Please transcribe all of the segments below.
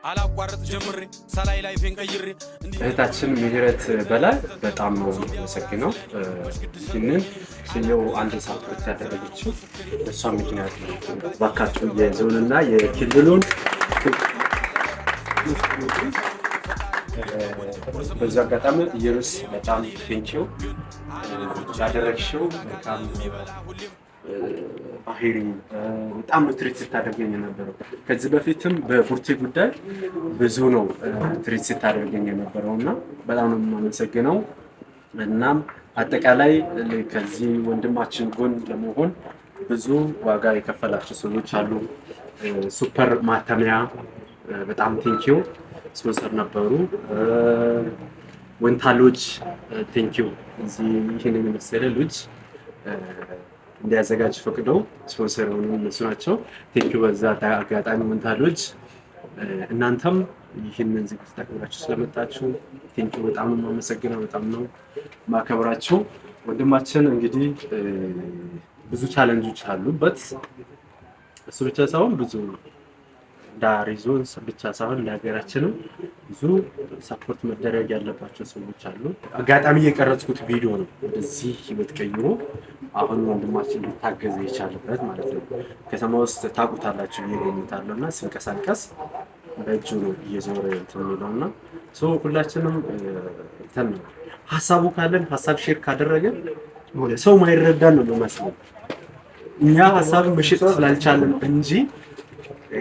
አላቋረጥ ጀምሬ ሰላይ ላይ ፈንቀይሬ እህታችን ምህረት በላይ በጣም ነው መሰግነው። ይህንን ሲለው አንድ ሰዓት ብቻ ያደረገችው እሷ ምክንያት ነው። ባካችሁ የዞንና የክልሉን በዛ አጋጣሚ ኢየሩስ በጣም ቴንኪው ያደረግሽው በጣም ባህሪ በጣም ትሪት ስታደርገኝ የነበረው ከዚህ በፊትም በቡርቴ ጉዳይ ብዙ ነው ትሪት ስታደርገኝ የነበረውና በጣም ነው የማመሰግነው። እናም አጠቃላይ ከዚህ ወንድማችን ጎን ለመሆን ብዙ ዋጋ የከፈላችሁ ሰዎች አሉ። ሱፐር ማተሚያ በጣም ቴንኪው ስፖንሰር ነበሩ። ወንታሎች ቴንኪው እዚህ ይህንን የመሰለ ልጅ እንዲያዘጋጅ ፈቅደው ስፖንሰር ሆኑ እነሱ ናቸው። ቴንኪው በዛ አጋጣሚ ወንታሎች እናንተም ይህንን ዝግጅት አክብራችሁ ስለመጣችሁ ቴንኪው በጣም ነው የማመሰግነው። በጣም ነው ማከብራችሁ። ወንድማችን እንግዲህ ብዙ ቻሌንጆች አሉበት። እሱ ብቻ ሳይሆን ብዙ ዳሪዞን ብቻ ሳይሆን ለሀገራችንም ብዙ ሰፖርት መደረግ ያለባቸው ሰዎች አሉ። አጋጣሚ የቀረጽኩት ቪዲዮ ነው በዚህ ህይወት ቀይሮ አሁን ወንድማችን ሊታገዝ የቻለበት ማለት ነው። ከተማ ውስጥ ታውቁታላችሁ ይገኙታልና ሲንቀሳቀስ በእጁ ነው እየዞረ የሚለውና ሁላችንም እንትን ሀሳቡ ካለን ሀሳብ ሼር ካደረገን ሰው ማይረዳን ነው የሚመስለው። እኛ ሀሳብን መሸጥ ስላልቻለን እንጂ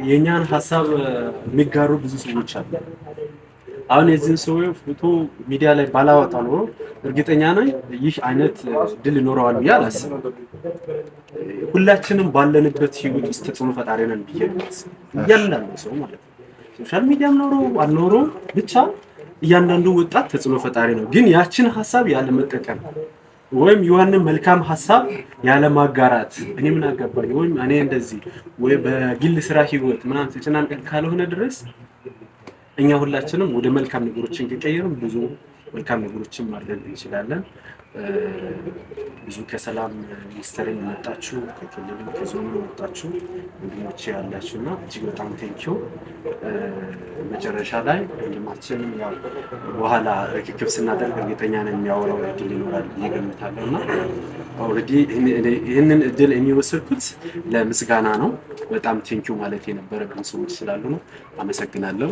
የኛን ሀሳብ የሚጋሩ ብዙ ሰዎች አሉ። አሁን የዚህን ሰው ፎቶ ሚዲያ ላይ ባላወጣ ነው እርግጠኛ ነኝ ይህ አይነት ድል ይኖረዋል ብዬ አላስብም። ሁላችንም ባለንበት ህይወት ውስጥ ተጽዕኖ ፈጣሪ ነን ብዬ እያንዳንዱ ሰው ማለት ነው። ሶሻል ሚዲያም ኖሮ አልኖሮ ብቻ እያንዳንዱ ወጣት ተጽዕኖ ፈጣሪ ነው። ግን ያችን ሀሳብ ያለ መጠቀም ወይም የዋንን መልካም ሀሳብ ያለ ማጋራት እኔ ምን አገባኝ ወይም እኔ እንደዚህ ወይ በግል ስራ ህይወት ምናምን ተጨናንቀን ካልሆነ ድረስ እኛ ሁላችንም ወደ መልካም ነገሮችን ከቀየርን ብዙ መልካም ነገሮችን ማድረግ እንችላለን። ብዙ ከሰላም ሚኒስቴር የመጣችሁ ከክልሉ ከዞኑ የመጣችሁ ወንድሞቼ ያላችሁና እጅግ በጣም ቴንኪው። መጨረሻ ላይ ወንድማችን ያው በኋላ ርክክብ ስናደርግ እርግጠኛ ነኝ የሚያወራው እድል ይኖራል ብዬ ገምታለሁና ኦልሬዲ ይህንን እድል የሚወሰድኩት ለምስጋና ነው። በጣም ቴንኪው ማለት የነበረብን ሰዎች ስላሉ ነው። አመሰግናለሁ።